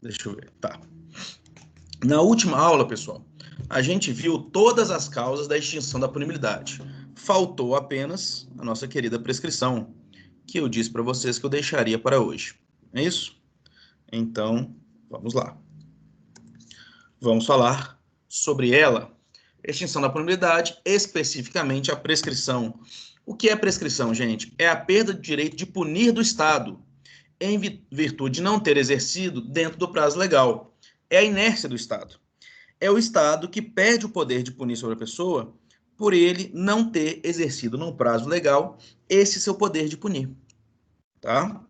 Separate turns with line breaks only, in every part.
Deixa eu ver. Tá. Na última aula, pessoal, a gente viu todas as causas da extinção da punibilidade. Faltou apenas a nossa querida prescrição, que eu disse para vocês que eu deixaria para hoje. É isso? Então, vamos lá. Vamos falar sobre ela. Extinção da punibilidade, especificamente a prescrição. O que é prescrição, gente? É a perda do direito de punir do Estado, em virtude de não ter exercido dentro do prazo legal. É a inércia do Estado. É o Estado que perde o poder de punir sobre a pessoa por ele não ter exercido no prazo legal esse seu poder de punir. Tá?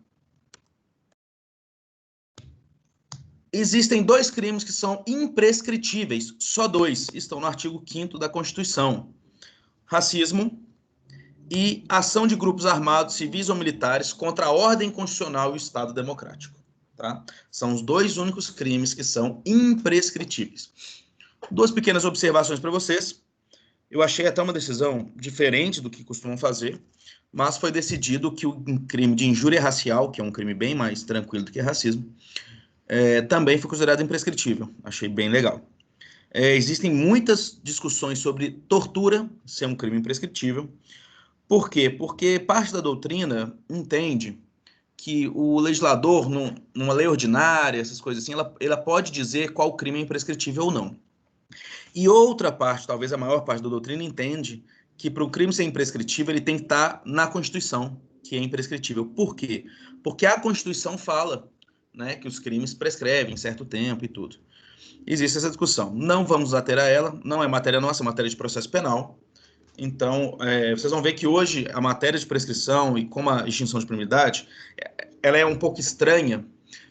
Existem dois crimes que são imprescritíveis, só dois, estão no artigo 5º da Constituição. Racismo e ação de grupos armados, civis ou militares contra a ordem constitucional e o Estado democrático. Tá? São os dois únicos crimes que são imprescritíveis. Duas pequenas observações para vocês. Eu achei até uma decisão diferente do que costumam fazer, mas foi decidido que o crime de injúria racial, que é um crime bem mais tranquilo do que racismo, também foi considerado imprescritível. Achei bem legal. Existem muitas discussões sobre tortura ser um crime imprescritível. Por quê? Porque parte da doutrina entende que o legislador, numa lei ordinária, essas coisas assim, ela pode dizer qual crime é imprescritível ou não. E outra parte, talvez a maior parte da doutrina, entende que para o crime ser imprescritível, ele tem que estar na Constituição, que é imprescritível. Por quê? Porque a Constituição fala, né, que os crimes prescrevem em certo tempo e tudo. Existe essa discussão. Não vamos ater a ela, não é matéria nossa, é matéria de processo penal. Então, vocês vão ver que hoje a matéria de prescrição e como a extinção de punibilidade, ela é um pouco estranha,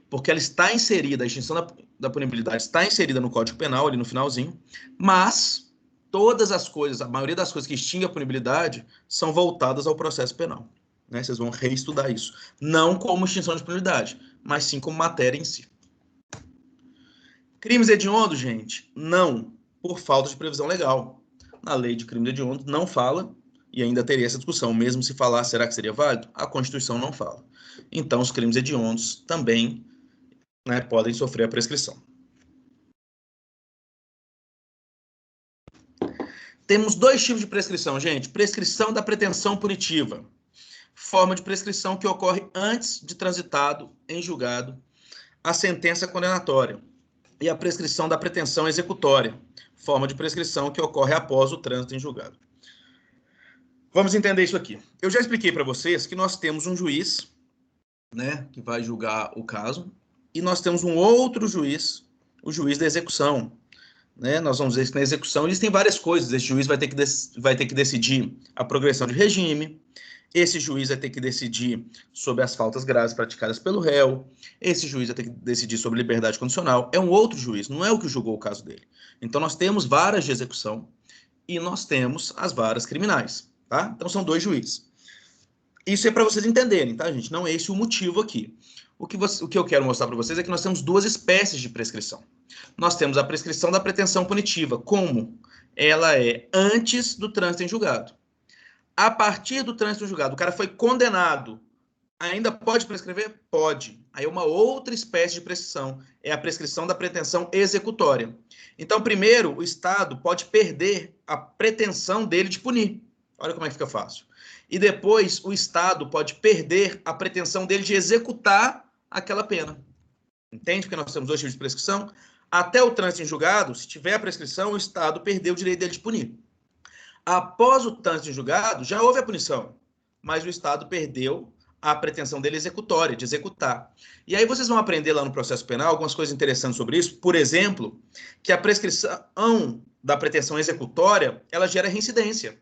porque ela está inserida, a extinção da punibilidade está inserida no Código Penal, ali no finalzinho, mas todas as coisas, a maioria das coisas que extingue a punibilidade são voltadas ao processo penal. Né? Vocês vão reestudar isso. Não como extinção de punibilidade, mas sim como matéria em si. Crimes hediondos, gente, não, por falta de previsão legal. Na lei de crimes hediondos não fala, e ainda teria essa discussão, mesmo se falar, será que seria válido? A Constituição não fala. Então, os crimes hediondos também, né, podem sofrer a prescrição. Temos dois tipos de prescrição, gente. Prescrição da pretensão punitiva. Forma de prescrição que ocorre antes de transitado em julgado a sentença condenatória. E a prescrição da pretensão executória. Forma de prescrição que ocorre após o trânsito em julgado. Vamos entender isso aqui. Eu já expliquei para vocês que nós temos um juiz, né, que vai julgar o caso, e nós temos um outro juiz, o juiz da execução. Né? Nós vamos ver que na execução existem várias coisas. Esse juiz vai ter que decidir a progressão de regime, esse juiz vai ter que decidir sobre as faltas graves praticadas pelo réu, esse juiz vai ter que decidir sobre liberdade condicional. É um outro juiz, não é o que julgou o caso dele. Então, nós temos varas de execução e nós temos as varas criminais. Tá? Então, são dois juízes. Isso é para vocês entenderem, tá, gente? Não é esse o motivo aqui. O que eu quero mostrar para vocês é que nós temos duas espécies de prescrição. Nós temos a prescrição da pretensão punitiva. Como? Ela é antes do trânsito em julgado. A partir do trânsito em julgado, o cara foi condenado. Ainda pode prescrever? Pode. Aí é uma outra espécie de prescrição. É a prescrição da pretensão executória. Então, primeiro, o Estado pode perder a pretensão dele de punir. Olha como é que fica fácil. E depois, o Estado pode perder a pretensão dele de executar aquela pena. Entende? Porque nós temos dois tipos de prescrição. Até o trânsito em julgado, se tiver a prescrição, o Estado perdeu o direito dele de punir. Após o trânsito em julgado, já houve a punição, mas o Estado perdeu a pretensão dele executória, de executar. E aí vocês vão aprender lá no processo penal algumas coisas interessantes sobre isso. Por exemplo, que a prescrição da pretensão executória, ela gera reincidência.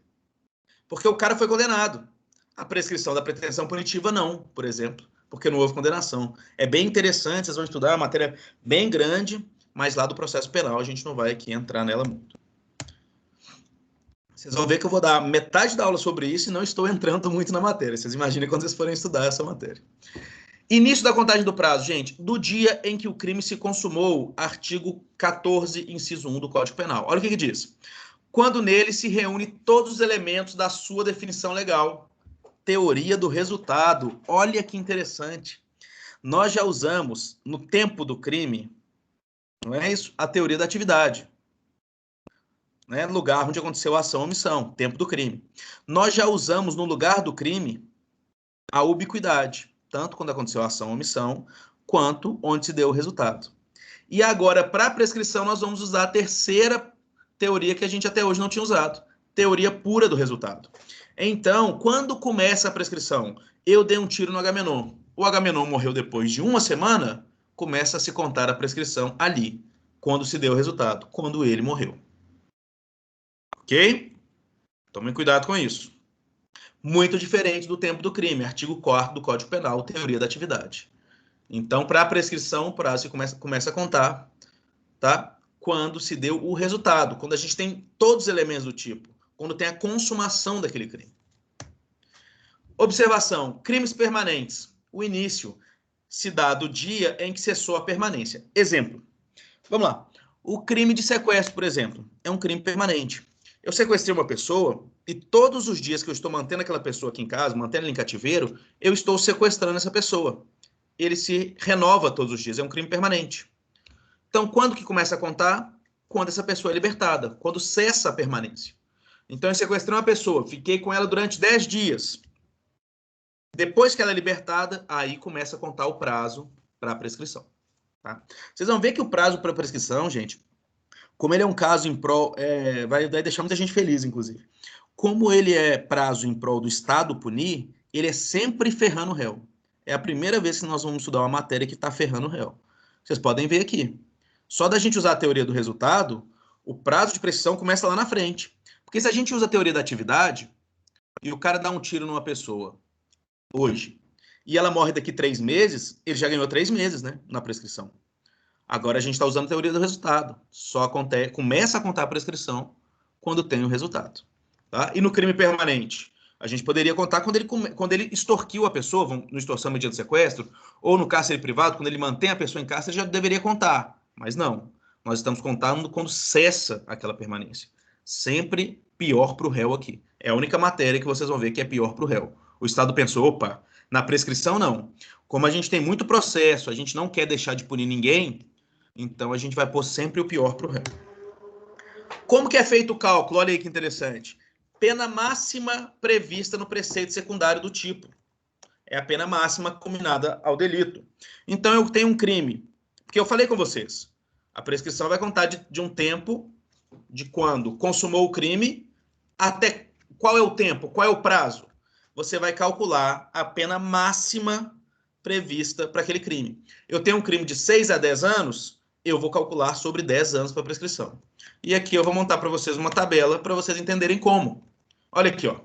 Porque o cara foi condenado. A prescrição da pretensão punitiva não, por exemplo, porque não houve condenação. É bem interessante, vocês vão estudar, é uma matéria bem grande, mas lá do processo penal a gente não vai aqui entrar nela muito. Vocês vão ver que eu vou dar metade da aula sobre isso e não estou entrando muito na matéria. Vocês imaginem quando vocês forem estudar essa matéria. Início da contagem do prazo, gente, do dia em que o crime se consumou, artigo 14, inciso 1 do Código Penal. Olha o que diz. Quando nele se reúne todos os elementos da sua definição legal. Teoria do resultado. Olha que interessante. Nós já usamos, no tempo do crime, não é isso? A teoria da atividade. Né? Lugar onde aconteceu a ação ou omissão, tempo do crime. Nós já usamos, no lugar do crime, a ubiquidade, tanto quando aconteceu a ação ou omissão, quanto onde se deu o resultado. E agora, para a prescrição, nós vamos usar a terceira teoria que a gente até hoje não tinha usado, teoria pura do resultado. Então, quando começa a prescrição? Eu dei um tiro no Agamenon. O Agamenon morreu depois de uma semana, começa a se contar a prescrição ali, quando se deu o resultado, quando ele morreu. Ok? Tomem cuidado com isso. Muito diferente do tempo do crime, artigo 4º do Código Penal, teoria da atividade. Então, para a prescrição, o prazo começa a contar, tá? Quando se deu o resultado, quando a gente tem todos os elementos do tipo, quando tem a consumação daquele crime. Observação, crimes permanentes. O início se dá do dia em que cessou a permanência. Exemplo, vamos lá. O crime de sequestro, por exemplo, é um crime permanente. Eu sequestrei uma pessoa e todos os dias que eu estou mantendo aquela pessoa aqui em casa, mantendo ela em cativeiro, eu estou sequestrando essa pessoa. Ele se renova todos os dias, é um crime permanente. Então, quando que começa a contar? Quando essa pessoa é libertada, quando cessa a permanência. Então, eu sequestrei uma pessoa, fiquei com ela durante 10 dias. Depois que ela é libertada, aí começa a contar o prazo para a prescrição. Tá? Vocês vão ver que o prazo para a prescrição, gente, como ele é um caso em prol, vai deixar muita gente feliz, inclusive. Como ele é prazo em prol do Estado punir, ele é sempre ferrando o réu. É a primeira vez que nós vamos estudar uma matéria que está ferrando o réu. Vocês podem ver aqui. Só da gente usar a teoria do resultado, o prazo de prescrição começa lá na frente. Porque se a gente usa a teoria da atividade e o cara dá um tiro numa pessoa hoje e ela morre daqui 3 meses, ele já ganhou 3 meses, né, na prescrição. Agora a gente está usando a teoria do resultado. Só começa a contar a prescrição quando tem o resultado. Tá? E no crime permanente? A gente poderia contar quando ele extorquiu a pessoa, no extorsão mediante sequestro, ou no cárcere privado, quando ele mantém a pessoa em cárcere, já deveria contar. Mas não. Nós estamos contando quando cessa aquela permanência. Sempre pior para o réu aqui. É a única matéria que vocês vão ver que é pior para o réu. O Estado pensou, opa, na prescrição não. Como a gente tem muito processo, a gente não quer deixar de punir ninguém, então a gente vai pôr sempre o pior para o réu. Como que é feito o cálculo? Olha aí que interessante. Pena máxima prevista no preceito secundário do tipo. É a pena máxima combinada ao delito. Então eu tenho um crime. Porque eu falei com vocês, a prescrição vai contar de um tempo de quando consumou o crime até qual é o tempo, qual é o prazo. Você vai calcular a pena máxima prevista para aquele crime. Eu tenho um crime de 6 a 10 anos, eu vou calcular sobre 10 anos para prescrição. E aqui eu vou montar para vocês uma tabela para vocês entenderem como. Olha aqui, ó.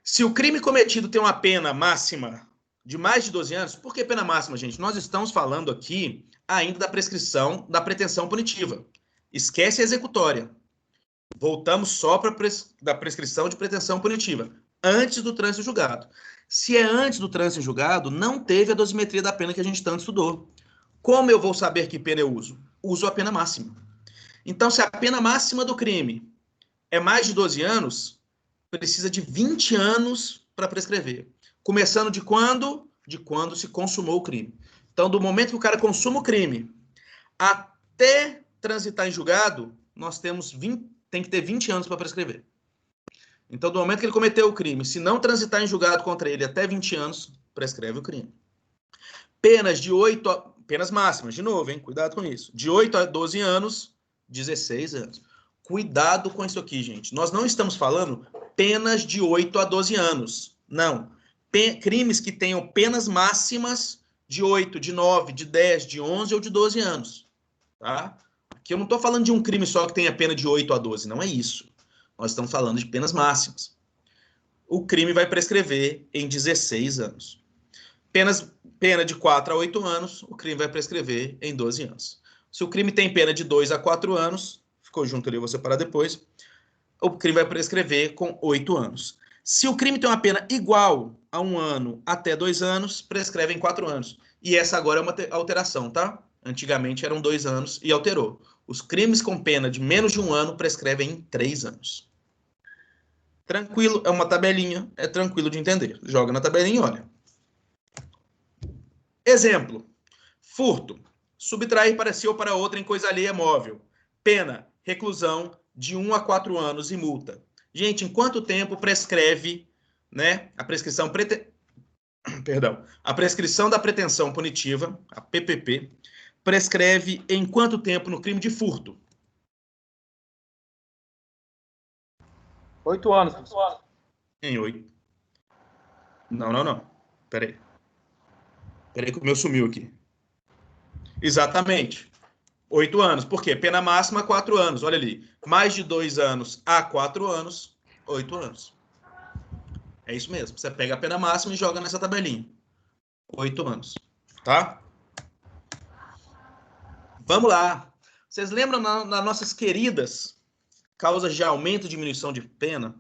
Se o crime cometido tem uma pena máxima de mais de 12 anos, por que pena máxima, gente? Nós estamos falando aqui ainda da prescrição da pretensão punitiva. Esquece a executória. Voltamos só para da prescrição de pretensão punitiva, antes do trânsito em julgado. Se é antes do trânsito em julgado, não teve a dosimetria da pena que a gente tanto estudou. Como eu vou saber que pena eu uso? Uso a pena máxima. Então, se a pena máxima do crime é mais de 12 anos, precisa de 20 anos para prescrever. Começando de quando? De quando se consumou o crime. Então, do momento que o cara consuma o crime até transitar em julgado, nós tem que ter 20 anos para prescrever. Então, do momento que ele cometeu o crime, se não transitar em julgado contra ele até 20 anos, prescreve o crime. Penas máximas, de novo, hein? Cuidado com isso. De 8 a 12 anos, 16 anos. Cuidado com isso aqui, gente. Nós não estamos falando penas de 8 a 12 anos. Não. Crimes que tenham penas máximas de 8, de 9, de 10, de 11 ou de 12 anos. Tá? Aqui eu não estou falando de um crime só que tenha pena de 8 a 12. Não é isso. Nós estamos falando de penas máximas. O crime vai prescrever em 16 anos. Pena de 4 a 8 anos, o crime vai prescrever em 12 anos. Se o crime tem pena de 2 a 4 anos, ficou junto ali, eu vou separar depois, o crime vai prescrever com 8 anos. Se o crime tem uma pena igual a 1 ano até 2 anos, prescreve em 4 anos. E essa agora é uma alteração, tá? Antigamente eram 2 anos e alterou. Os crimes com pena de menos de 1 ano prescrevem em 3 anos. Tranquilo, é uma tabelinha, é tranquilo de entender. Joga na tabelinha e olha. Exemplo, furto, subtrair para si ou para outra em coisa alheia móvel. Pena, reclusão de 1 a 4 anos e multa. Gente, em quanto tempo prescreve, né, a prescrição a prescrição da pretensão punitiva, a PPP, prescreve em quanto tempo no crime de furto?
8 anos, professor.
Em 8. Não. Peraí que o meu sumiu aqui. Exatamente. 8 anos. Por quê? Pena máxima, 4 anos. Olha ali. Mais de 2 anos a 4 anos, 8 anos. É isso mesmo. Você pega a pena máxima e joga nessa tabelinha. 8 anos. Tá? Vamos lá. Vocês lembram nas nossas queridas causas de aumento e diminuição de pena?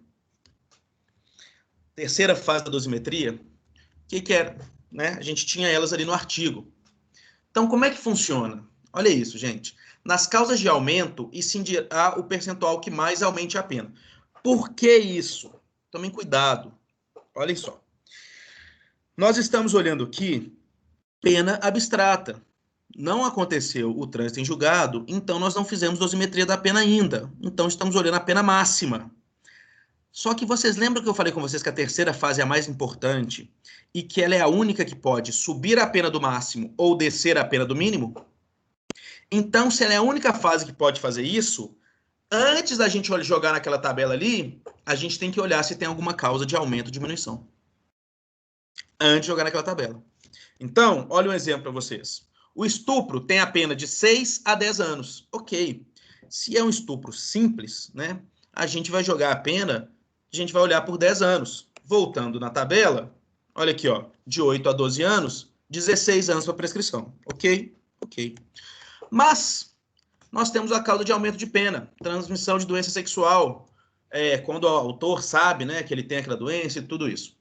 Terceira fase da dosimetria. O que era? Né? A gente tinha elas ali no artigo. Então, como é que funciona? Olha isso, gente. Nas causas de aumento, incidirá o percentual que mais aumente a pena. Por que isso? Tomem cuidado. Olhem só. Nós estamos olhando aqui pena abstrata. Não aconteceu o trânsito em julgado, então nós não fizemos dosimetria da pena ainda. Então estamos olhando a pena máxima. Só que vocês lembram que eu falei com vocês que a terceira fase é a mais importante e que ela é a única que pode subir a pena do máximo ou descer a pena do mínimo? Então, se ela é a única fase que pode fazer isso, antes da gente jogar naquela tabela ali, a gente tem que olhar se tem alguma causa de aumento ou diminuição. Antes de jogar naquela tabela. Então, olha um exemplo para vocês. O estupro tem a pena de 6 a 10 anos. Ok. Se é um estupro simples, né, a gente vai jogar a pena, a gente vai olhar por 10 anos. Voltando na tabela, olha aqui, ó, de 8 a 12 anos, 16 anos para prescrição. Ok? Ok. Mas nós temos a causa de aumento de pena, transmissão de doença sexual, quando o autor sabe, né, que ele tem aquela doença e tudo isso.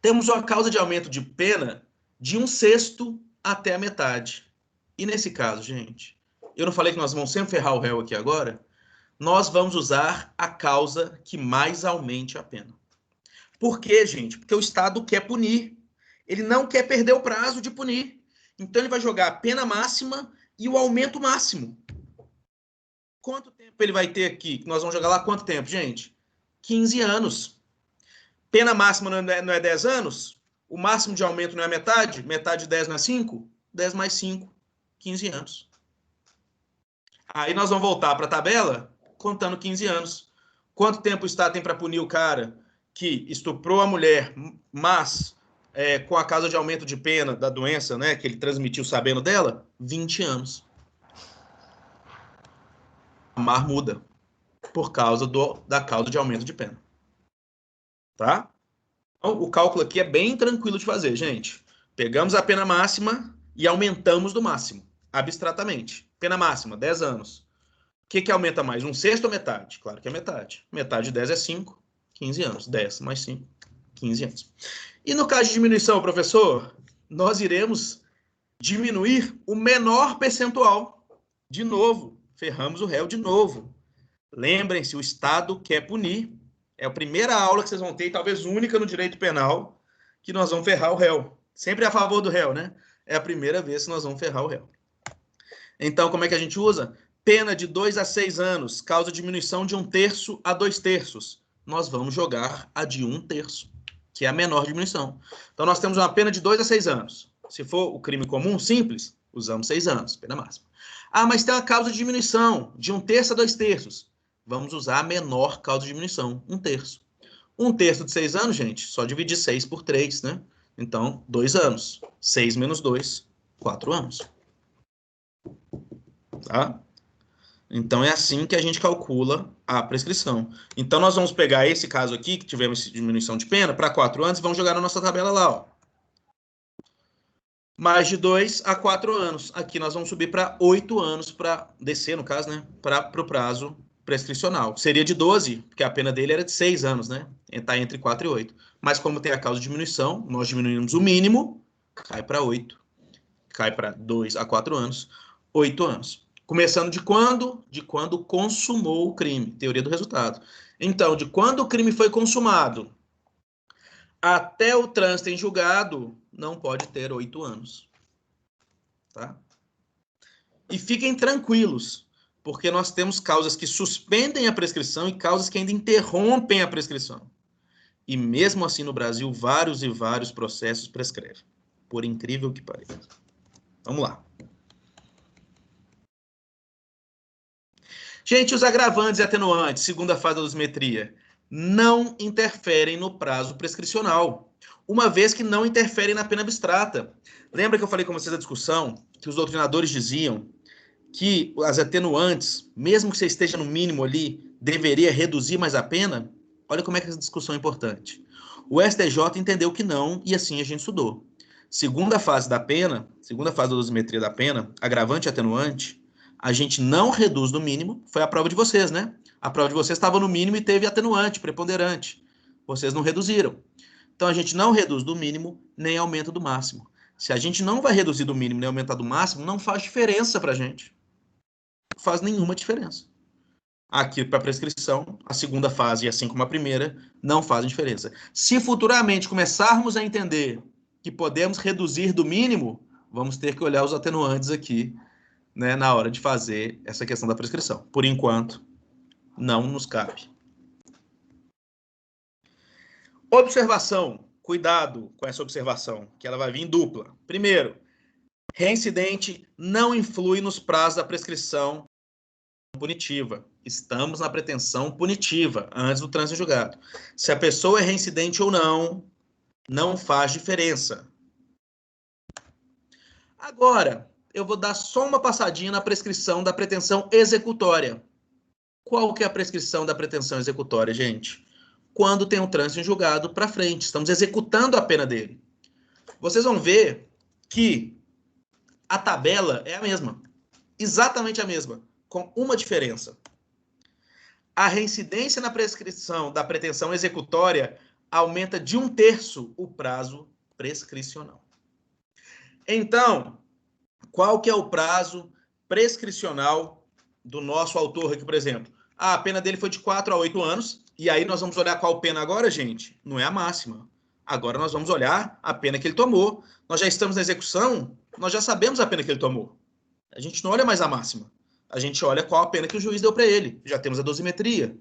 Temos uma causa de aumento de pena de 1/6 até a metade. E nesse caso, gente, eu não falei que nós vamos sempre ferrar o réu aqui agora? Nós vamos usar a causa que mais aumente a pena. Por quê, gente? Porque o Estado quer punir. Ele não quer perder o prazo de punir. Então ele vai jogar a pena máxima e o aumento máximo. Quanto tempo ele vai ter aqui? Nós vamos jogar lá quanto tempo, gente? 15 anos. Pena máxima não é 10 anos? O máximo de aumento não é metade? Metade de 10 não é 5? 10 mais 5, 15 anos. Aí nós vamos voltar para a tabela contando 15 anos. Quanto tempo o Estado tem para punir o cara que estuprou a mulher, mas com a causa de aumento de pena da doença, né, que ele transmitiu sabendo dela? 20 anos. A mar muda por causa da causa de aumento de pena. Tá? Então, o cálculo aqui é bem tranquilo de fazer, gente. Pegamos a pena máxima e aumentamos do máximo, abstratamente. Pena máxima, 10 anos. O que aumenta mais? 1/6 ou metade? Claro que é metade. Metade de 10 é 5, 15 anos. 10 mais 5, 15 anos. E no caso de diminuição, professor, nós iremos diminuir o menor percentual. De novo, ferramos o réu de novo. Lembrem-se, o Estado quer punir. É a primeira aula que vocês vão ter, e talvez única no direito penal, que nós vamos ferrar o réu. Sempre a favor do réu, né? É a primeira vez que nós vamos ferrar o réu. Então, como é que a gente usa? Pena de 2 a 6 anos, causa diminuição de 1/3 a 2/3. Nós vamos jogar a de 1/3, que é a menor diminuição. Então, nós temos uma pena de 2 a 6 anos. Se for o crime comum, simples, usamos 6 anos, pena máxima. Ah, mas tem uma causa de diminuição de 1/3 a 2/3. Vamos usar a menor causa de diminuição, 1/3. 1/3 de 6 anos, gente, só dividir 6 por 3, né? Então, 2 anos. 6 menos 2, 4 anos. Tá? Então, é assim que a gente calcula a prescrição. Então, nós vamos pegar esse caso aqui, que tivemos diminuição de pena, para 4 anos, e vamos jogar na nossa tabela lá, ó. Mais de 2 a 4 anos. Aqui nós vamos subir para 8 anos, para descer, no caso, né? Para o prazo prescricional. Seria de 12, porque a pena dele era de 6 anos, né? Está entre 4 e 8. Mas como tem a causa de diminuição, nós diminuímos o mínimo, cai para 8. Cai para 2 a 4 anos, 8 anos. Começando de quando? De quando consumou o crime. Teoria do resultado. Então, de quando o crime foi consumado até o trânsito em julgado, não pode ter 8 anos. tá? E fiquem tranquilos, porque nós temos causas que suspendem a prescrição e causas que ainda interrompem a prescrição. E mesmo assim, no Brasil, vários e vários processos prescrevem, por incrível que pareça. Vamos lá. Gente, os agravantes e atenuantes, segunda fase da dosimetria, não interferem no prazo prescricional, uma vez que não interferem na pena abstrata. Lembra que eu falei com vocês a discussão que os doutrinadores diziam que as atenuantes, mesmo que você esteja no mínimo ali, deveria reduzir mais a pena? Olha como é que essa discussão é importante. O STJ entendeu que não, e assim a gente estudou. Segunda fase da pena, segunda fase da dosimetria da pena, agravante e atenuante, a gente não reduz do mínimo, foi a prova de vocês, né? A prova de vocês estava no mínimo e teve atenuante, preponderante. Vocês não reduziram. Então a gente não reduz do mínimo, nem aumenta do máximo. Se a gente não vai reduzir do mínimo nem aumentar do máximo, não faz diferença pra gente. Não faz nenhuma diferença. Aqui para prescrição, a segunda fase, assim como a primeira, não fazem diferença. Se futuramente começarmos a entender que podemos reduzir do mínimo, vamos ter que olhar os atenuantes aqui, né, na hora de fazer essa questão da prescrição. Por enquanto, não nos cabe. Observação. Cuidado com essa observação, que ela vai vir em dupla. Primeiro, reincidente não influi nos prazos da prescrição punitiva. Estamos na pretensão punitiva, antes do trânsito em julgado. Se a pessoa é reincidente ou não, não faz diferença. Agora, eu vou dar só uma passadinha na prescrição da pretensão executória. Qual que é a prescrição da pretensão executória, gente? Quando tem um trânsito em julgado para frente, estamos executando a pena dele. Vocês vão ver que a tabela é a mesma, exatamente a mesma, com uma diferença. A reincidência na prescrição da pretensão executória aumenta de 1/3 o prazo prescricional. Então, qual que é o prazo prescricional do nosso autor aqui, por exemplo? A pena dele foi de 4 a 8 anos, e aí nós vamos olhar qual pena agora, gente? Não é a máxima. Agora nós vamos olhar a pena que ele tomou. Nós já estamos na execução, nós já sabemos a pena que ele tomou. A gente não olha mais a máxima. A gente olha qual a pena que o juiz deu para ele. Já temos a dosimetria.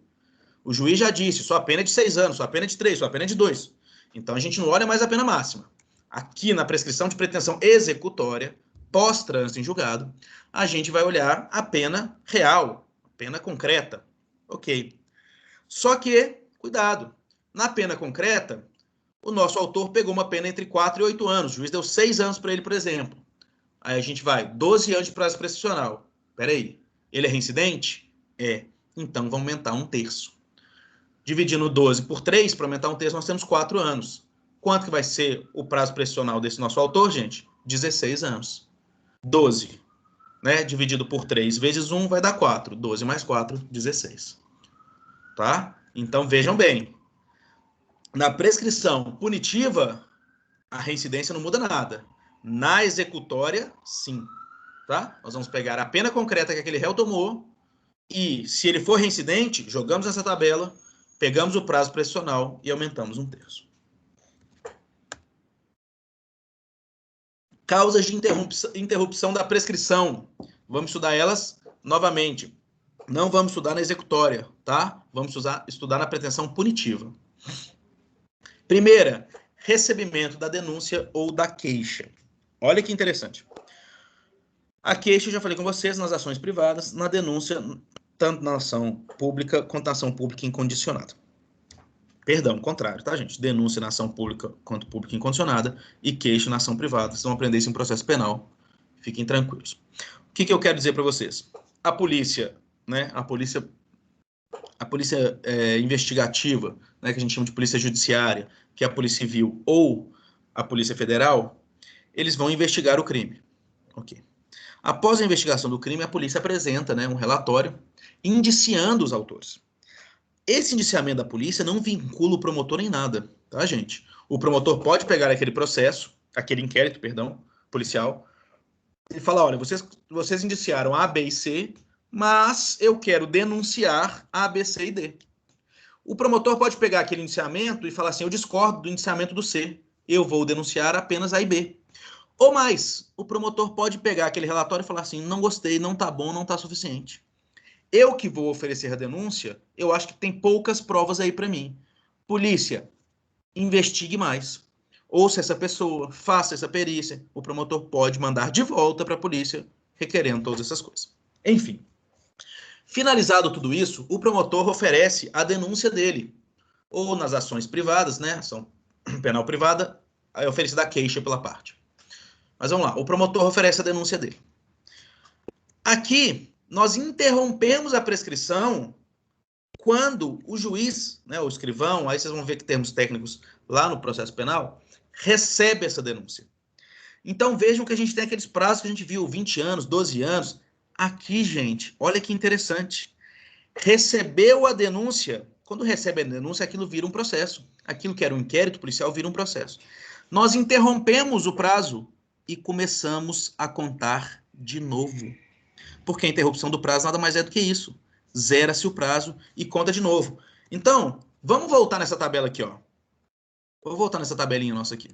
O juiz já disse, sua pena é de 6 anos, sua pena é de 3, sua pena é de 2. Então a gente não olha mais a pena máxima. Aqui na prescrição de pretensão executória, pós-trânsito em julgado, a gente vai olhar a pena real, a pena concreta. Ok. Só que, cuidado, na pena concreta, o nosso autor pegou uma pena entre 4 e 8 anos. O juiz deu 6 anos para ele, por exemplo. Aí a gente vai, 12 anos de prazo prescricional. Peraí, ele é reincidente? É. Então vamos aumentar 1/3. Dividindo 12 por 3, para aumentar 1/3, nós temos 4 anos. Quanto que vai ser o prazo prescricional desse nosso autor, gente? 16 anos. 12, né? Dividido por 3 vezes 1 vai dar 4. 12 mais 4, 16. Tá? Então vejam bem. Na prescrição punitiva, a reincidência não muda nada. Na executória, sim. Tá? Nós vamos pegar a pena concreta que aquele réu tomou e, se ele for reincidente, jogamos essa tabela, pegamos o prazo prescricional e aumentamos 1/3. Causas de interrupção da prescrição. Vamos estudar elas novamente. Não vamos estudar na executória, tá? Vamos estudar na pretensão punitiva. Primeira, recebimento da denúncia ou da queixa. Olha que interessante. A queixa, eu já falei com vocês, nas ações privadas, na denúncia, tanto na ação pública quanto na ação pública incondicionada. Perdão, contrário, tá, gente? Denúncia na ação pública quanto pública incondicionada e queixa na ação privada. Vocês vão aprender isso em processo penal. Fiquem tranquilos. O que eu quero dizer para vocês? A polícia, né? A polícia investigativa, né, que a gente chama de polícia judiciária, que é a polícia civil ou a polícia federal, eles vão investigar o crime. Ok. Após a investigação do crime, a polícia apresenta, né, um relatório indiciando os autores. Esse indiciamento da polícia não vincula o promotor em nada, tá, gente? O promotor pode pegar aquele inquérito, policial, e falar, olha, vocês indiciaram A, B e C, mas eu quero denunciar A, B, C e D. O promotor pode pegar aquele indiciamento e falar assim, eu discordo do indiciamento do C, eu vou denunciar apenas A e B. Ou mais, o promotor pode pegar aquele relatório e falar assim, não gostei, não está bom, não está suficiente. Eu que vou oferecer a denúncia, eu acho que tem poucas provas aí para mim. Polícia, investigue mais. Ouça essa pessoa, faça essa perícia. O promotor pode mandar de volta para a polícia, requerendo todas essas coisas. Enfim, finalizado tudo isso, o promotor oferece a denúncia dele. Ou nas ações privadas, né? Ação penal privada, é oferecida a queixa pela parte. Mas vamos lá, o promotor oferece a denúncia dele. Aqui, nós interrompemos a prescrição quando o juiz, né, o escrivão, aí vocês vão ver que termos técnicos lá no processo penal, recebe essa denúncia. Então vejam que a gente tem aqueles prazos que a gente viu, 20 anos, 12 anos. Aqui, gente, olha que interessante. Recebeu a denúncia, quando recebe a denúncia, aquilo vira um processo. Aquilo que era um inquérito policial vira um processo. Nós interrompemos o prazo e começamos a contar de novo. Porque a interrupção do prazo nada mais é do que isso. Zera-se o prazo e conta de novo. Então, vamos voltar nessa tabela aqui, ó. Vou voltar nessa tabelinha nossa aqui.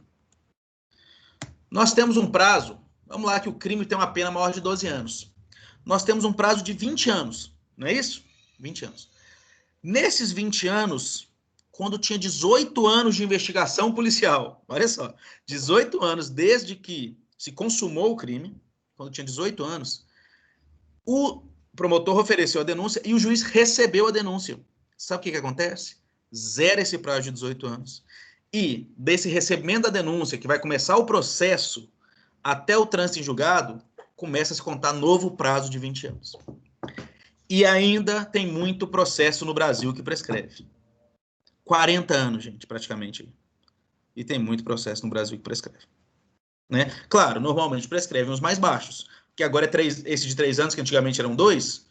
Nós temos um prazo, vamos lá que o crime tem uma pena maior de 12 anos. Nós temos um prazo de 20 anos, não é isso? 20 anos. Nesses 20 anos, quando tinha 18 anos de investigação policial, olha só, 18 anos desde que se consumou o crime, quando tinha 18 anos, o promotor ofereceu a denúncia e o juiz recebeu a denúncia. Sabe o que acontece? Zera esse prazo de 18 anos. E desse recebimento da denúncia, que vai começar o processo, até o trânsito em julgado, começa a se contar novo prazo de 20 anos. E ainda tem muito processo no Brasil que prescreve. 40 anos, gente, praticamente. E tem muito processo no Brasil que prescreve. Né? Claro, normalmente prescrevem os mais baixos, que agora é esse de 3 anos, que antigamente eram 2.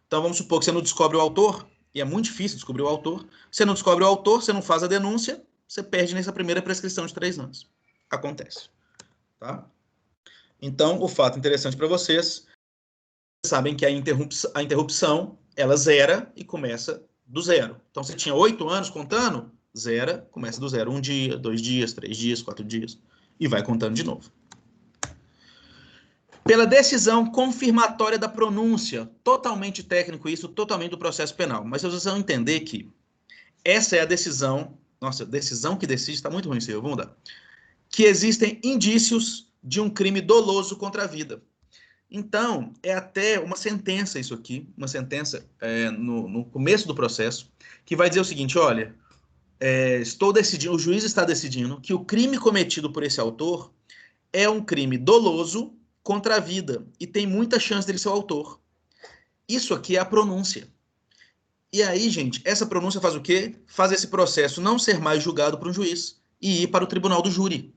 Então vamos supor que você não descobre o autor, e é muito difícil descobrir o autor. Você não descobre o autor, você não faz a denúncia, você perde nessa primeira prescrição de 3 anos. Acontece. Tá? Então, o fato interessante para vocês, sabem que a interrupção, ela zera e começa do zero. Então, você tinha 8 anos contando, zera, começa do zero. 1 dia, 2 dias, 3 dias, 4 dias, e vai contando de novo. Pela decisão confirmatória da pronúncia, totalmente técnico isso, totalmente do processo penal. Mas vocês vão entender que essa é a decisão, nossa, decisão que decide, está muito ruim, senhor, vamos mudar. Que existem indícios de um crime doloso contra a vida. Então, é até uma sentença isso aqui, uma sentença no começo do processo, que vai dizer o seguinte, olha, estou decidindo, o juiz está decidindo que o crime cometido por esse autor é um crime doloso contra a vida e tem muita chance dele ser o autor. Isso aqui é a pronúncia. E aí, gente, essa pronúncia faz o quê? Faz esse processo não ser mais julgado por um juiz e ir para o tribunal do júri.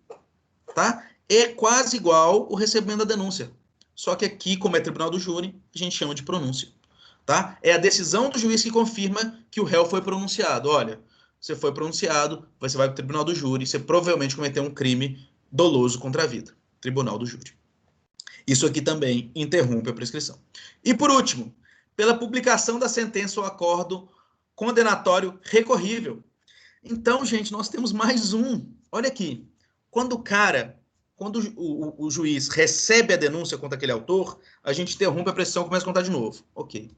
Tá? É quase igual o recebimento da denúncia. Só que aqui, como é tribunal do júri, a gente chama de pronúncia. Tá? É a decisão do juiz que confirma que o réu foi pronunciado. Olha, você foi pronunciado, você vai para o tribunal do júri, você provavelmente cometeu um crime doloso contra a vida. Tribunal do júri. Isso aqui também interrompe a prescrição. E por último, pela publicação da sentença ou acordo condenatório recorrível. Então, gente, nós temos mais um. Olha aqui. Quando o juiz recebe a denúncia contra aquele autor, a gente interrompe a prescrição e começa a contar de novo. Ok.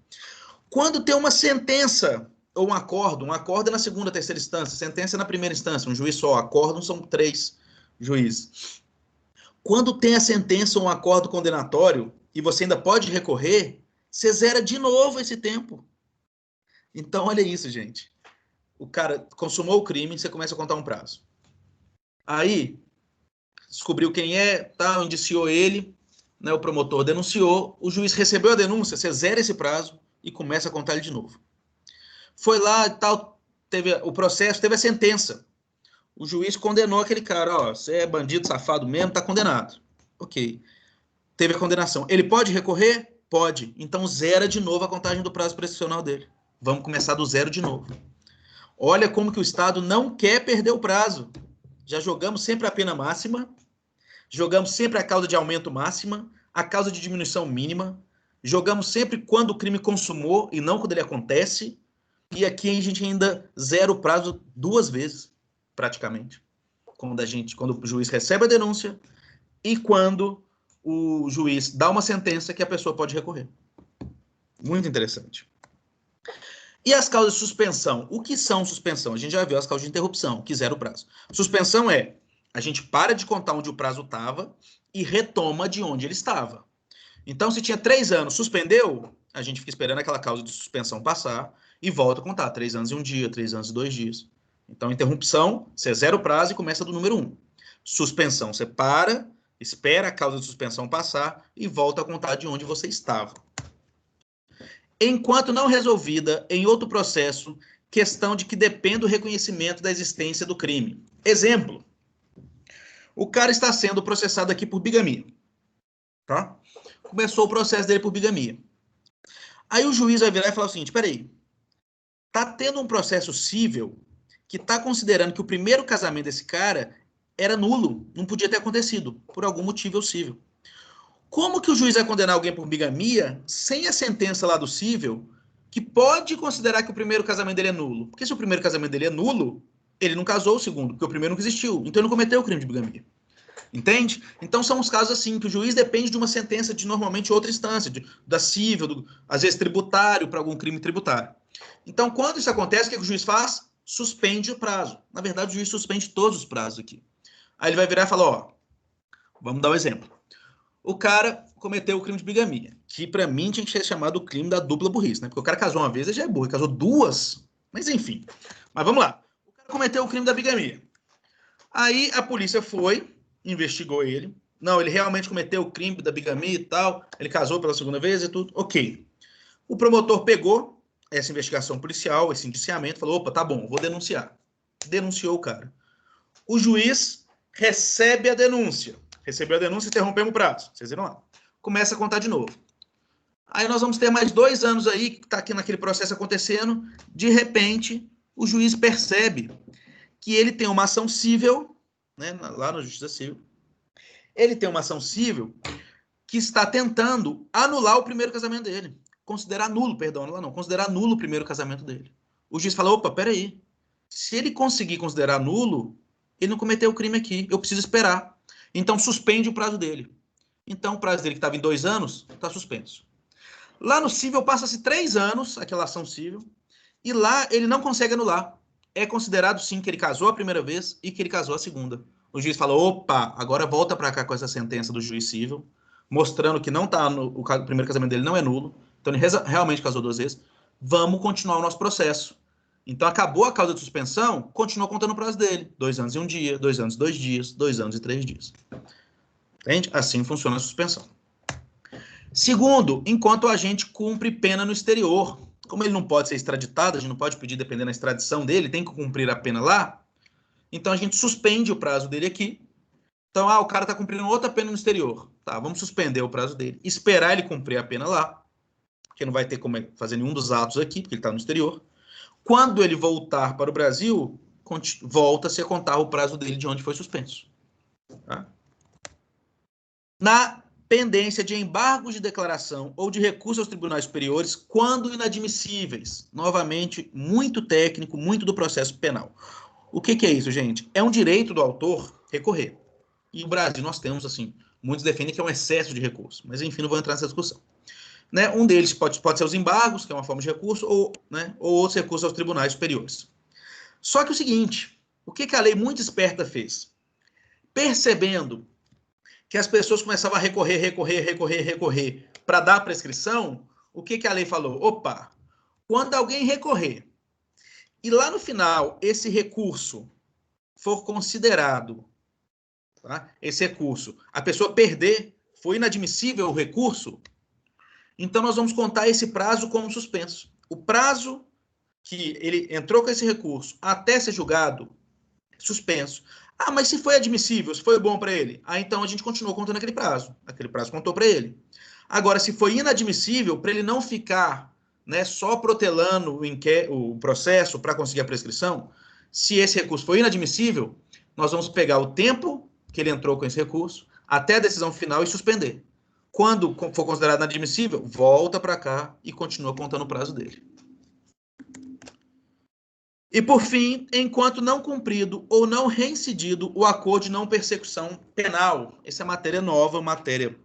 Quando tem uma sentença ou um acordo é na segunda, terceira instância, sentença é na primeira instância, um juiz só, acordo são 3 juízes. Quando tem a sentença ou um acordo condenatório e você ainda pode recorrer, você zera de novo esse tempo. Então, olha isso, gente. O cara consumou o crime, você começa a contar um prazo. Aí, descobriu quem é, tal, indiciou ele, né, o promotor denunciou, o juiz recebeu a denúncia, você zera esse prazo e começa a contar ele de novo. Foi lá, tal, teve o processo, teve a sentença. O juiz condenou aquele cara, ó, você é bandido, safado mesmo, tá condenado. Ok. Teve a condenação. Ele pode recorrer? Pode. Então zera de novo a contagem do prazo prescricional dele. Vamos começar do zero de novo. Olha como que o Estado não quer perder o prazo. Já jogamos sempre a pena máxima, jogamos sempre a causa de aumento máxima, a causa de diminuição mínima, jogamos sempre quando o crime consumou e não quando ele acontece, e aqui a gente ainda zera o prazo 2 vezes, praticamente. Quando o juiz recebe a denúncia, e quando o juiz dá uma sentença que a pessoa pode recorrer. Muito interessante. E as causas de suspensão? O que são suspensão? A gente já viu as causas de interrupção, que zera o prazo. Suspensão é, a gente para de contar onde o prazo estava e retoma de onde ele estava. Então, se tinha 3 anos, suspendeu, a gente fica esperando aquela causa de suspensão passar e volta a contar 3 anos e 1 dia, 3 anos e 2 dias. Então, interrupção, você zera o prazo e começa do número 1. Suspensão, você para, espera a causa de suspensão passar e volta a contar de onde você estava. Enquanto não resolvida em outro processo, questão de que depende do reconhecimento da existência do crime. Exemplo, o cara está sendo processado aqui por bigamia. Tá? Começou o processo dele por bigamia. Aí o juiz vai virar e falar o seguinte, peraí, tá tendo um processo cível que está considerando que o primeiro casamento desse cara era nulo, não podia ter acontecido, por algum motivo cível. Como que o juiz vai condenar alguém por bigamia sem a sentença lá do cível, que pode considerar que o primeiro casamento dele é nulo? Porque se o primeiro casamento dele é nulo, ele não casou o segundo, porque o primeiro não existiu, então ele não cometeu o crime de bigamia. Entende? Então são os casos assim, que o juiz depende de uma sentença de normalmente outra instância, da cível, às vezes tributário, para algum crime tributário. Então, quando isso acontece, o que o juiz faz? Suspende o prazo. Na verdade, o juiz suspende todos os prazos aqui. Aí ele vai virar e falar, ó, vamos dar um exemplo. O cara cometeu o crime de bigamia, que para mim tinha que ser chamado o crime da dupla burrice, né? Porque o cara casou uma vez, ele já é burro, ele casou 2, mas enfim. Mas vamos lá. O cara cometeu o crime da bigamia. Aí a polícia foi, investigou ele. Não, ele realmente cometeu o crime da bigamia e tal. Ele casou pela segunda vez e tudo. Ok. O promotor pegou essa investigação policial, esse indiciamento, falou, opa, tá bom, vou denunciar. Denunciou o cara. O juiz recebe a denúncia. Recebeu a denúncia, interrompemos o prazo. Vocês viram lá. Começa a contar de novo. Aí nós vamos ter mais 2 anos aí, que está aqui naquele processo acontecendo. De repente, o juiz percebe que ele tem uma ação cível, né, lá na Justiça Civil. Ele tem uma ação cível que está tentando anular o primeiro casamento dele. Considerar nulo, perdão, anular não. Considerar nulo o primeiro casamento dele. O juiz fala, opa, peraí. Se ele conseguir considerar nulo, ele não cometeu o crime aqui. Eu preciso esperar. Então, suspende o prazo dele. Então, o prazo dele, que estava em 2 anos, está suspenso. Lá no cível, passa-se 3 anos, aquela ação cível, e lá ele não consegue anular. É considerado, sim, que ele casou a primeira vez e que ele casou a segunda. O juiz fala, opa, agora volta para cá com essa sentença do juiz cível, mostrando que não tá o primeiro casamento dele não é nulo, então ele realmente casou 2 vezes. Vamos continuar o nosso processo. Então, acabou a causa de suspensão, continua contando o prazo dele. 2 anos e 1 dia, 2 anos e 2 dias, 2 anos e 3 dias. Entende? Assim funciona a suspensão. Segundo, enquanto o agente cumpre pena no exterior. Como ele não pode ser extraditado, a gente não pode pedir dependendo da extradição dele, tem que cumprir a pena lá. Então, a gente suspende o prazo dele aqui. Então, o cara está cumprindo outra pena no exterior. Tá, vamos suspender o prazo dele, esperar ele cumprir a pena lá, porque não vai ter como fazer nenhum dos atos aqui, porque ele está no exterior. Quando ele voltar para o Brasil, volta-se a contar o prazo dele de onde foi suspenso. Tá? Na pendência de embargos de declaração ou de recurso aos tribunais superiores, quando inadmissíveis. Novamente, muito técnico, muito do processo penal. O que é isso, gente? É um direito do autor recorrer. E no Brasil nós temos, assim, muitos defendem que é um excesso de recurso. Mas, enfim, não vou entrar nessa discussão. Né? Um deles pode ser os embargos, que é uma forma de recurso, ou outros recursos aos tribunais superiores. Só que o seguinte, o que a lei muito esperta fez? Percebendo que as pessoas começavam a recorrer para dar prescrição, o que a lei falou? Opa, quando alguém recorrer e lá no final esse recurso for considerado, tá? Esse recurso, a pessoa perder, foi inadmissível o recurso, então nós vamos contar esse prazo como suspenso. O prazo que ele entrou com esse recurso até ser julgado, suspenso. Ah, mas se foi admissível, se foi bom para ele, então a gente continuou contando aquele prazo. Aquele prazo contou para ele. Agora, se foi inadmissível, para ele não ficar, né, só protelando o processo para conseguir a prescrição, se esse recurso foi inadmissível, nós vamos pegar o tempo que ele entrou com esse recurso até a decisão final e suspender. Quando for considerado inadmissível, volta para cá e continua contando o prazo dele. E, por fim, enquanto não cumprido ou não reincidido o acordo de não persecução penal. Essa é matéria nova, matéria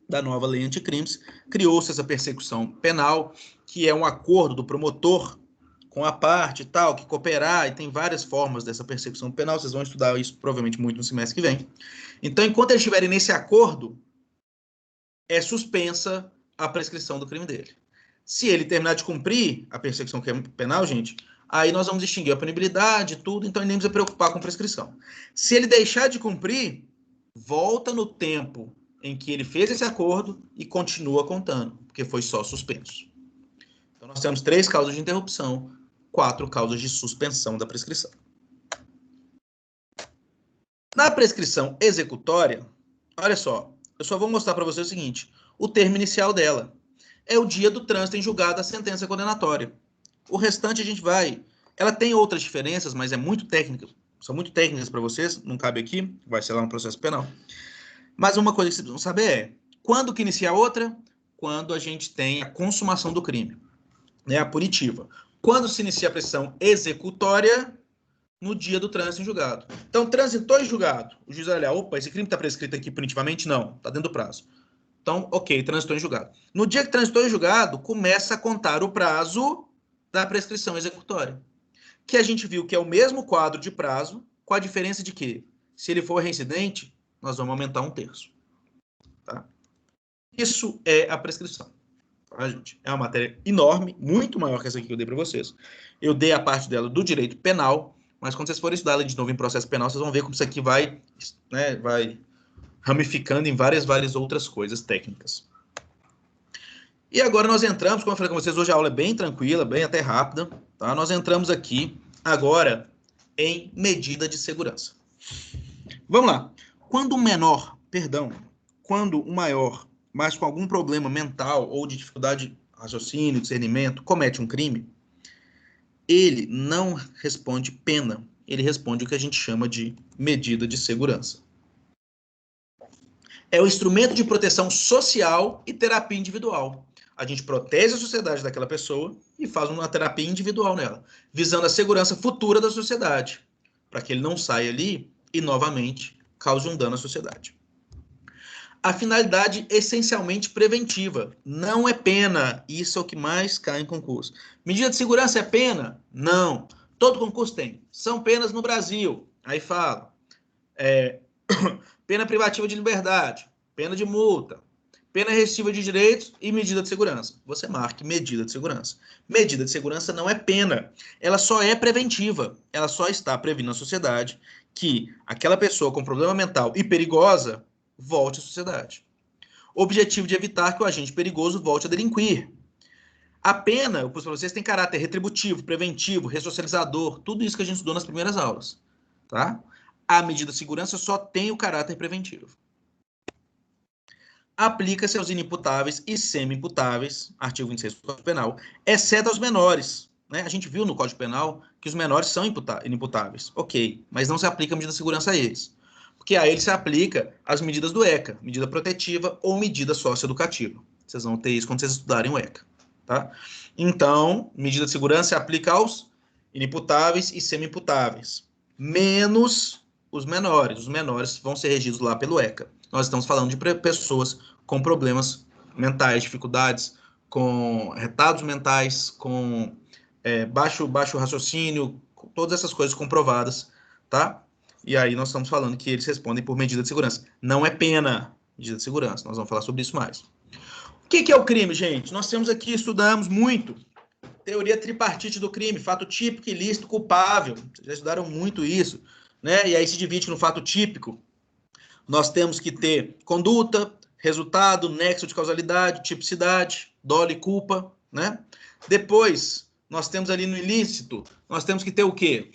da nova lei anticrimes. Criou-se essa persecução penal, que é um acordo do promotor com a parte e tal, que cooperar, e tem várias formas dessa persecução penal. Vocês vão estudar isso provavelmente muito no semestre que vem. Então, enquanto eles estiverem nesse acordo, é suspensa a prescrição do crime dele. Se ele terminar de cumprir a persecução penal, gente, aí nós vamos extinguir a punibilidade, tudo, então ele nem precisa preocupar com prescrição. Se ele deixar de cumprir, volta no tempo em que ele fez esse acordo e continua contando, porque foi só suspenso. Então nós temos 3 causas de interrupção, 4 causas de suspensão da prescrição. Na prescrição executória, olha só, eu só vou mostrar para você o seguinte, o termo inicial dela é o dia do trânsito em julgado da sentença condenatória. O restante a gente vai... Ela tem outras diferenças, mas é muito técnica. São muito técnicas para vocês, não cabe aqui, vai ser lá no processo penal. Mas uma coisa que vocês precisam saber é, quando que inicia a outra? Quando a gente tem a consumação do crime, né, a punitiva. Quando se inicia a prescrição executória? No dia do trânsito em julgado. Então, transitou em julgado. O juiz vai olhar, opa, esse crime está prescrito aqui punitivamente? Não, está dentro do prazo. Então, ok, transitou em julgado. No dia que transitou em julgado, começa a contar o prazo da prescrição executória. Que a gente viu que é o mesmo quadro de prazo, com a diferença de que, se ele for reincidente, nós vamos aumentar 1/3. Tá? Isso é a prescrição. Tá, gente? É uma matéria enorme, muito maior que essa aqui que eu dei para vocês. Eu dei a parte dela do direito penal, mas quando vocês forem estudar ela de novo em processo penal, vocês vão ver como isso aqui vai, né, vai ramificando em várias outras coisas técnicas. E agora nós entramos, como eu falei com vocês, hoje a aula é bem tranquila, bem até rápida, tá? Nós entramos aqui agora em medida de segurança. Vamos lá. Quando o menor, quando o maior, mas com algum problema mental ou de dificuldade de raciocínio, discernimento, comete um crime, ele não responde pena, ele responde o que a gente chama de medida de segurança. É o instrumento de proteção social e terapia individual. A gente protege a sociedade daquela pessoa e faz uma terapia individual nela, visando a segurança futura da sociedade, para que ele não saia ali e, novamente, cause um dano à sociedade. A finalidade essencialmente preventiva, não é pena. Isso é o que mais cai em concurso. Medida de segurança é pena? Não. Todo concurso tem. São penas no Brasil. Aí fala. Pena privativa de liberdade, pena de multa, pena restritiva de direitos e medida de segurança. Você marque medida de segurança. Medida de segurança não é pena. Ela só é preventiva. Ela só está prevenindo a sociedade que aquela pessoa com problema mental e perigosa volte à sociedade. Objetivo de evitar que o agente perigoso volte a delinquir. A pena, eu pus para vocês, tem caráter retributivo, preventivo, ressocializador, tudo isso que a gente estudou nas primeiras aulas. Tá? A medida de segurança só tem o caráter preventivo. Aplica-se aos inimputáveis e semi-imputáveis, artigo 26 do Código Penal, exceto aos menores. Né? A gente viu no Código Penal que os menores são inimputáveis. Ok, mas não se aplica a medida de segurança a eles. Porque a eles se aplica as medidas do ECA, medida protetiva ou medida socioeducativa. Vocês vão ter isso quando vocês estudarem o ECA. Tá? Então, medida de segurança se aplica aos inimputáveis e semi-imputáveis, menos os menores. Os menores vão ser regidos lá pelo ECA. Nós estamos falando de pessoas com problemas mentais, dificuldades, com retardos mentais, com baixo raciocínio, com todas essas coisas comprovadas, tá? E aí nós estamos falando que eles respondem por medida de segurança. Não é pena, medida de segurança. Nós vamos falar sobre isso mais. O que é o crime, gente? Nós temos aqui, estudamos muito, teoria tripartite do crime, fato típico, ilícito, culpável. Vocês já estudaram muito isso, né? E aí se divide no fato típico. Nós temos que ter conduta, resultado, nexo de causalidade, tipicidade, dolo e culpa, né? Depois, nós temos ali no ilícito, nós temos que ter o quê?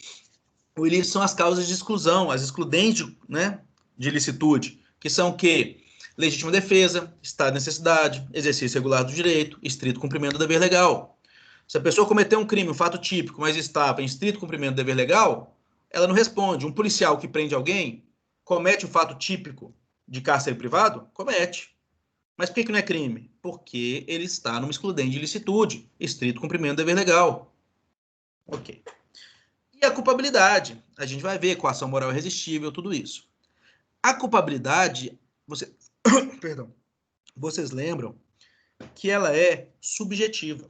O ilícito são as causas de exclusão, as excludentes, né, de ilicitude, que são o quê? Legítima defesa, estado de necessidade, exercício regular do direito, estrito cumprimento do dever legal. Se a pessoa cometeu um crime, um fato típico, mas estava em estrito cumprimento do dever legal, ela não responde. Um policial que prende alguém comete o fato típico de cárcere privado? Comete. Mas por que não é crime? Porque ele está numa excludente de ilicitude, estrito cumprimento do dever legal. Ok. E a culpabilidade. A gente vai ver coação moral irresistível, tudo isso. A culpabilidade, perdão, vocês lembram que ela é subjetiva.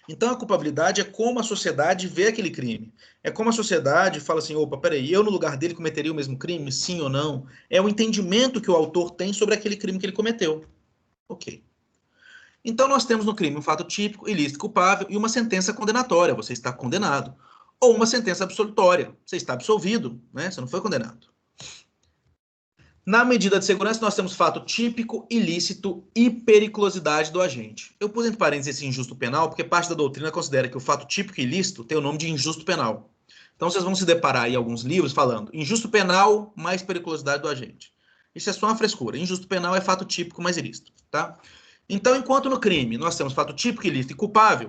Então, a culpabilidade é como a sociedade vê aquele crime. É como a sociedade fala assim, opa, peraí, eu no lugar dele cometeria o mesmo crime? Sim ou não? É o entendimento que o autor tem sobre aquele crime que ele cometeu. Ok. Então, nós temos no crime um fato típico, ilícito, culpável e uma sentença condenatória. Você está condenado. Ou uma sentença absolutória. Você está absolvido, né? Você não foi condenado. Na medida de segurança, nós temos fato típico, ilícito e periculosidade do agente. Eu pus entre parênteses esse injusto penal, porque parte da doutrina considera que o fato típico e ilícito tem o nome de injusto penal. Então, vocês vão se deparar aí em alguns livros falando injusto penal mais periculosidade do agente. Isso é só uma frescura. Injusto penal é fato típico mais ilícito, tá? Então, enquanto no crime nós temos fato típico, ilícito e culpável,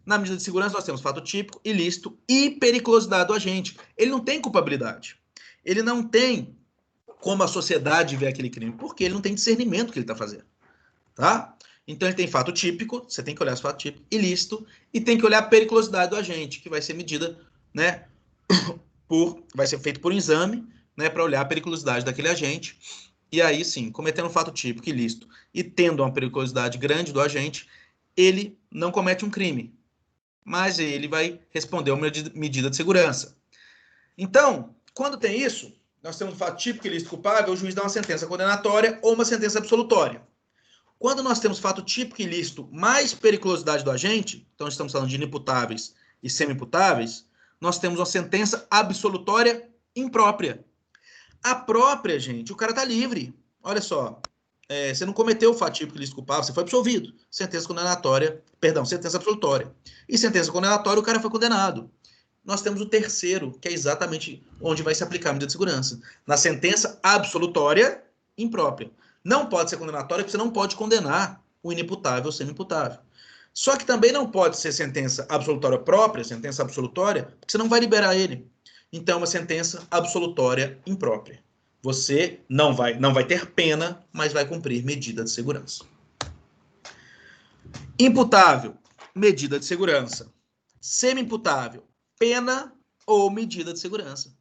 na medida de segurança nós temos fato típico, ilícito e periculosidade do agente. Ele não tem culpabilidade. Ele não tem como a sociedade vê aquele crime, porque ele não tem discernimento do que ele está fazendo, tá? Então ele tem fato típico, você tem que olhar esse fato típico, ilícito, e tem que olhar a periculosidade do agente, que vai ser medida, né, vai ser feito por um exame, né, para olhar a periculosidade daquele agente, e aí sim, cometendo um fato típico ilícito e tendo uma periculosidade grande do agente, ele não comete um crime, mas ele vai responder a uma medida de segurança. Então, quando tem isso, nós temos um fato típico, ilícito, culpável, o juiz dá uma sentença condenatória ou uma sentença absolutória. Quando nós temos fato típico, ilícito, mais periculosidade do agente, então estamos falando de inimputáveis e semi-imputáveis, nós temos uma sentença absolutória imprópria. A própria, gente, o cara está livre. Olha só, você não cometeu o fato típico, ilícito, culpável, você foi absolvido. Sentença condenatória, perdão, sentença absolutória. E sentença condenatória, o cara foi condenado. Nós temos o terceiro, que é exatamente onde vai se aplicar a medida de segurança. Na sentença absolutória imprópria. Não pode ser condenatória, porque você não pode condenar o inimputável ou semi-imputável. Só que também não pode ser sentença absolutória própria, sentença absolutória, porque você não vai liberar ele. Então, é uma sentença absolutória imprópria. Você não vai ter pena, mas vai cumprir medida de segurança. Imputável, medida de segurança. Semi-imputável, pena ou medida de segurança.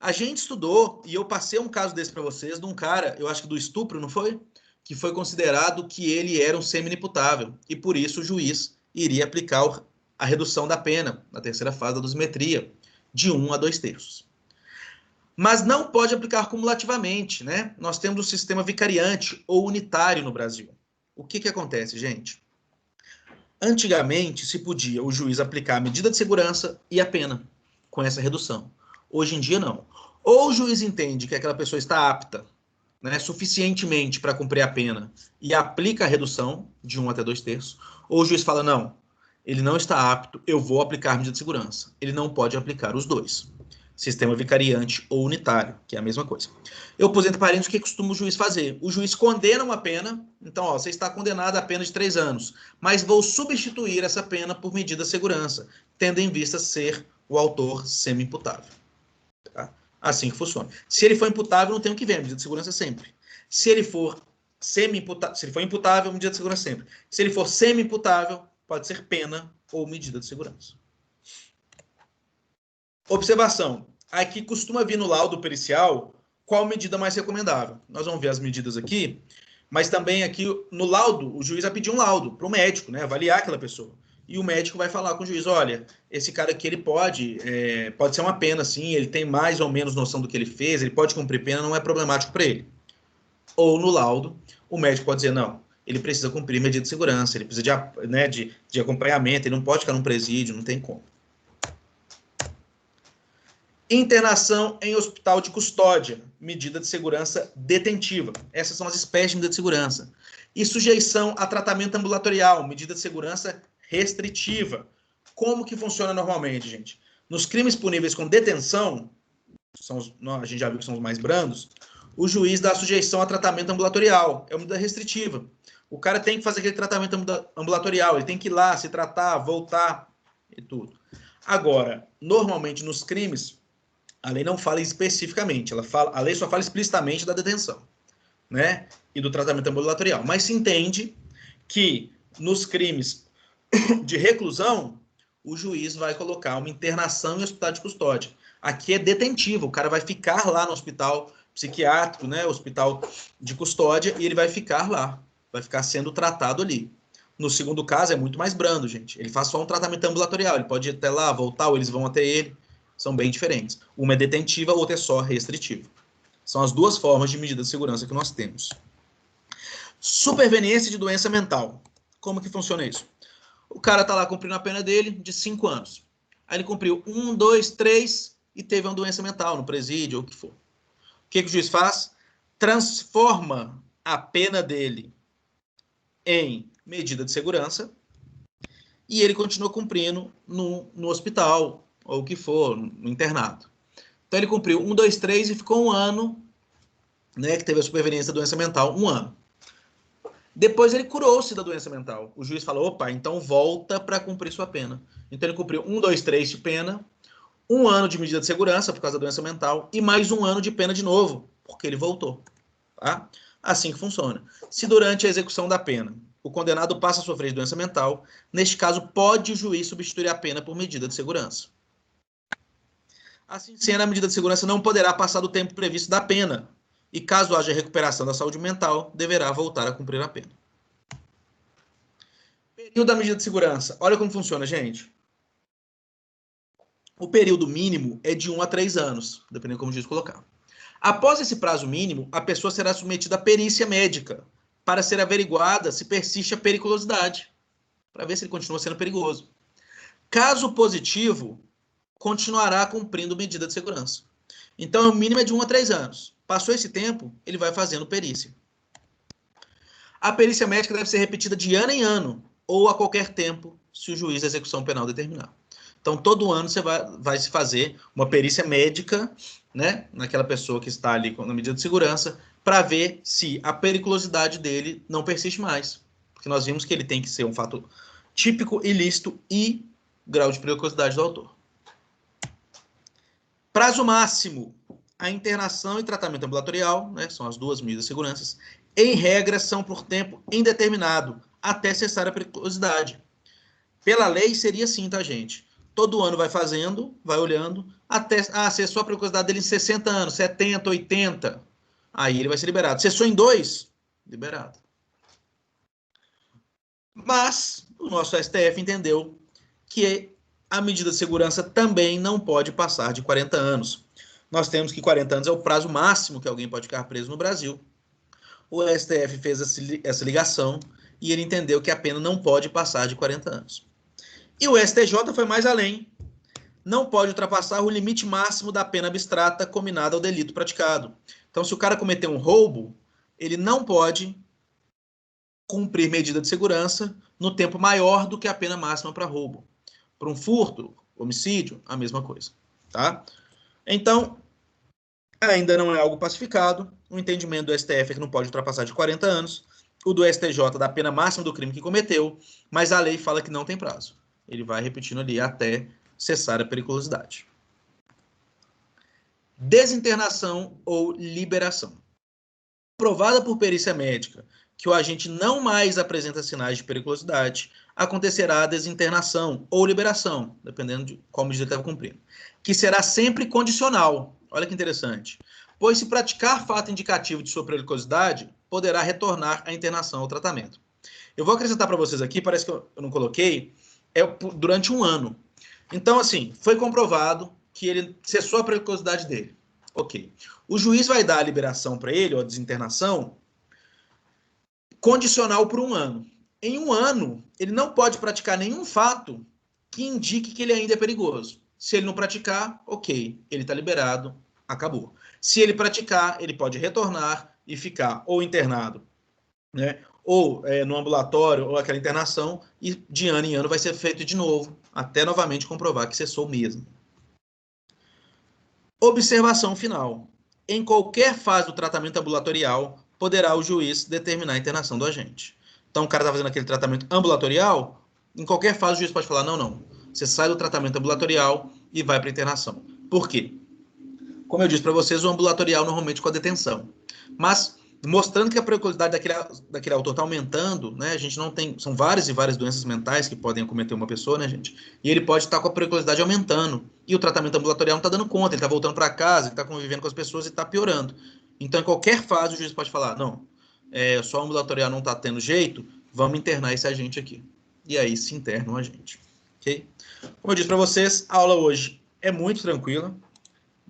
A gente estudou, e eu passei um caso desse para vocês, de um cara, eu acho que do estupro, não foi? Que foi considerado que ele era um semi-imputável, e por isso o juiz iria aplicar a redução da pena, na terceira fase da dosimetria, de 1 a 2/3. Mas não pode aplicar cumulativamente, né? Nós temos o sistema vicariante ou unitário no Brasil. O que acontece, gente? Antigamente se podia o juiz aplicar a medida de segurança e a pena com essa redução. Hoje em dia não. Ou o juiz entende que aquela pessoa está apta, né, suficientemente para cumprir a pena e aplica a redução de 1 até 2/3, ou o juiz fala, não, ele não está apto, eu vou aplicar a medida de segurança. Ele não pode aplicar os dois. Sistema vicariante ou unitário, que é a mesma coisa. Eu pus entre parênteses o que costuma o juiz fazer. O juiz condena uma pena, então, você está condenado a pena de 3 anos, mas vou substituir essa pena por medida de segurança, tendo em vista ser o autor semi-imputável. Tá? Assim que funciona. Se ele for imputável, não tem o que ver, medida de segurança sempre. Se ele for semi-imputável, se ele for imputável, medida de segurança sempre. Se ele for semi-imputável, pode ser pena ou medida de segurança. Observação. Aqui costuma vir no laudo pericial qual medida mais recomendável. Nós vamos ver as medidas aqui, mas também aqui no laudo, o juiz vai pedir um laudo para o médico, né, avaliar aquela pessoa. E o médico vai falar com o juiz, olha, esse cara aqui ele pode ser uma pena, sim, ele tem mais ou menos noção do que ele fez, ele pode cumprir pena, não é problemático para ele. Ou no laudo, o médico pode dizer, não, ele precisa cumprir medida de segurança, ele precisa de acompanhamento, ele não pode ficar num presídio, não tem como. Internação em hospital de custódia, medida de segurança detentiva. Essas são as espécies de medida de segurança. E sujeição a tratamento ambulatorial, medida de segurança restritiva. Como que funciona normalmente, gente? Nos crimes puníveis com detenção, a gente já viu que são os mais brandos, o juiz dá sujeição a tratamento ambulatorial. É uma medida restritiva. O cara tem que fazer aquele tratamento ambulatorial, ele tem que ir lá, se tratar, voltar e tudo. Agora, normalmente nos crimes, a lei não fala especificamente, a lei só fala explicitamente da detenção, né? E do tratamento ambulatorial. Mas se entende que nos crimes de reclusão, o juiz vai colocar uma internação em hospital de custódia. Aqui é detentivo, o cara vai ficar lá no hospital psiquiátrico, né, hospital de custódia, e ele vai ficar lá, vai ficar sendo tratado ali. No segundo caso é muito mais brando, gente. Ele faz só um tratamento ambulatorial, ele pode ir até lá, voltar, ou eles vão até ele. São bem diferentes. Uma é detentiva, a outra é só restritiva. São as duas formas de medida de segurança que nós temos. Superveniência de doença mental. Como que funciona isso? O cara tá lá cumprindo a pena dele de 5 anos. Aí ele cumpriu 1, 2, 3 e teve uma doença mental no presídio ou o que for. O que o juiz faz? Transforma a pena dele em medida de segurança e ele continua cumprindo no hospital ou o que for, no internado. Então ele cumpriu 1, 2, 3 e ficou 1 ano, né, que teve a superveniência da doença mental, 1 ano. Depois ele curou-se da doença mental. O juiz falou, opa, então volta para cumprir sua pena. Então ele cumpriu 1, 2, 3 de pena, 1 ano de medida de segurança por causa da doença mental e mais 1 ano de pena de novo, porque ele voltou. Tá? Assim que funciona. Se durante a execução da pena o condenado passa a sofrer de doença mental, neste caso pode o juiz substituir a pena por medida de segurança. Assim sendo, a medida de segurança não poderá passar do tempo previsto da pena, e caso haja recuperação da saúde mental, deverá voltar a cumprir a pena. Período da medida de segurança. Olha como funciona, gente. O período mínimo é de 1 a 3 anos, dependendo de como o juiz colocar. Após esse prazo mínimo, a pessoa será submetida à perícia médica, para ser averiguada se persiste a periculosidade, para ver se ele continua sendo perigoso. Caso positivo, continuará cumprindo medida de segurança. Então, o mínimo é de 1 a 3 anos. Passou esse tempo, ele vai fazendo perícia. A perícia médica deve ser repetida de ano em ano, ou a qualquer tempo, se o juiz da execução penal determinar. Então, todo ano você vai se fazer uma perícia médica, né, naquela pessoa que está ali na medida de segurança, para ver se a periculosidade dele não persiste mais. Porque nós vimos que ele tem que ser um fato típico, ilícito e grau de periculosidade do autor. Prazo máximo. A internação e tratamento ambulatorial, né, são as duas medidas de segurança, em regra são por tempo indeterminado, até cessar a periculosidade. Pela lei seria assim, tá, gente? Todo ano vai fazendo, vai olhando, até cessou a periculosidade dele em 60 anos, 70, 80, aí ele vai ser liberado. Cessou em 2, liberado. Mas o nosso STF entendeu que a medida de segurança também não pode passar de 40 anos. Nós temos que 40 anos é o prazo máximo que alguém pode ficar preso no Brasil. O STF fez essa ligação e ele entendeu que a pena não pode passar de 40 anos. E o STJ foi mais além. Não pode ultrapassar o limite máximo da pena abstrata combinada ao delito praticado. Então, se o cara cometer um roubo, ele não pode cumprir medida de segurança no tempo maior do que a pena máxima para roubo. Para um furto, homicídio, a mesma coisa. Tá? Então, ainda não é algo pacificado. O entendimento do STF é que não pode ultrapassar de 40 anos. O do STJ da pena máxima do crime que cometeu, mas a lei fala que não tem prazo. Ele vai repetindo ali até cessar a periculosidade. Desinternação ou liberação. Provada por perícia médica que o agente não mais apresenta sinais de periculosidade, acontecerá a desinternação ou liberação, dependendo de qual medida ele estava cumprindo, que será sempre condicional. Olha que interessante. Pois se praticar fato indicativo de sua periculosidade, poderá retornar à internação ou tratamento. Eu vou acrescentar para vocês aqui, parece que eu não coloquei, durante 1 ano. Então, assim, foi comprovado que ele cessou a periculosidade dele. Ok. O juiz vai dar a liberação para ele, ou a desinternação, condicional por 1 ano. Em 1 ano, ele não pode praticar nenhum fato que indique que ele ainda é perigoso. Se ele não praticar, ok, ele está liberado, acabou. Se ele praticar, ele pode retornar e ficar ou internado, né, ou no ambulatório, ou aquela internação, e de ano em ano vai ser feito de novo, até novamente comprovar que cessou mesmo. Observação final. Em qualquer fase do tratamento ambulatorial, poderá o juiz determinar a internação do agente. Então, o cara está fazendo aquele tratamento ambulatorial, em qualquer fase o juiz pode falar, não, você sai do tratamento ambulatorial e vai para a internação. Por quê? Como eu disse para vocês, o ambulatorial normalmente com a detenção. Mas mostrando que a periculosidade daquele autor está aumentando, né? A gente não tem, são várias e várias doenças mentais que podem acometer uma pessoa, né, gente? E ele pode estar com a periculosidade aumentando. E o tratamento ambulatorial não está dando conta, ele está voltando para casa, ele está convivendo com as pessoas e está piorando. Então, em qualquer fase, o juiz pode falar, não, só o ambulatorial não está tendo jeito, vamos internar esse agente aqui. E aí se interna o agente, ok? Como eu disse para vocês, a aula hoje é muito tranquila,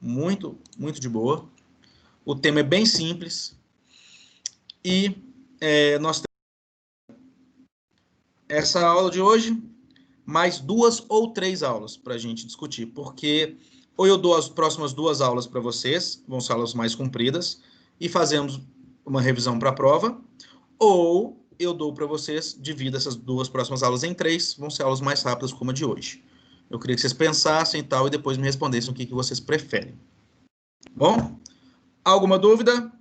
muito, muito de boa. O tema é bem simples. E nós temos essa aula de hoje, mais 2 ou 3 aulas para a gente discutir, porque ou eu dou as próximas 2 aulas para vocês, vão ser aulas mais compridas, e fazemos uma revisão para a prova, ou eu dou para vocês, divido essas 2 próximas aulas em 3, vão ser aulas mais rápidas como a de hoje. Eu queria que vocês pensassem e tal, e depois me respondessem o que vocês preferem. Bom? Alguma dúvida?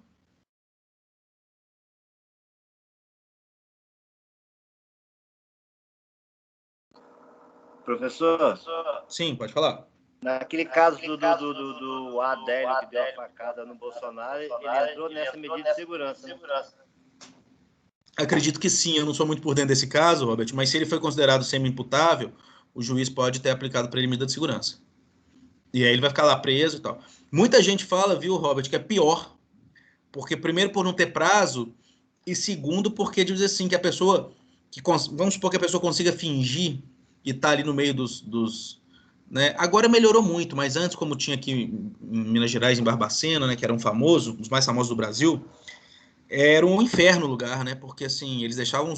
Professor?
Sim, pode falar.
Naquele caso do Adélio que deu a facada no Bolsonaro, ele entrou nessa medida de segurança, né?
Acredito que sim, eu não sou muito por dentro desse caso, Robert, mas se ele foi considerado semi-imputável, o juiz pode ter aplicado para ele medida de segurança. E aí ele vai ficar lá preso e tal. Muita gente fala, viu, Robert, que é pior, porque primeiro por não ter prazo, e segundo porque diz assim, que a pessoa, vamos supor que a pessoa consiga fingir e tá ali no meio dos né? Agora melhorou muito, mas antes, como tinha aqui em Minas Gerais, em Barbacena, né, que era um famoso, os mais famosos do Brasil, era um inferno o lugar, né? Porque assim, eles deixavam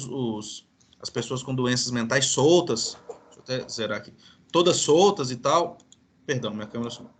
as pessoas com doenças mentais soltas, deixa eu até zerar aqui, todas soltas e tal. Perdão, minha câmera sumiu.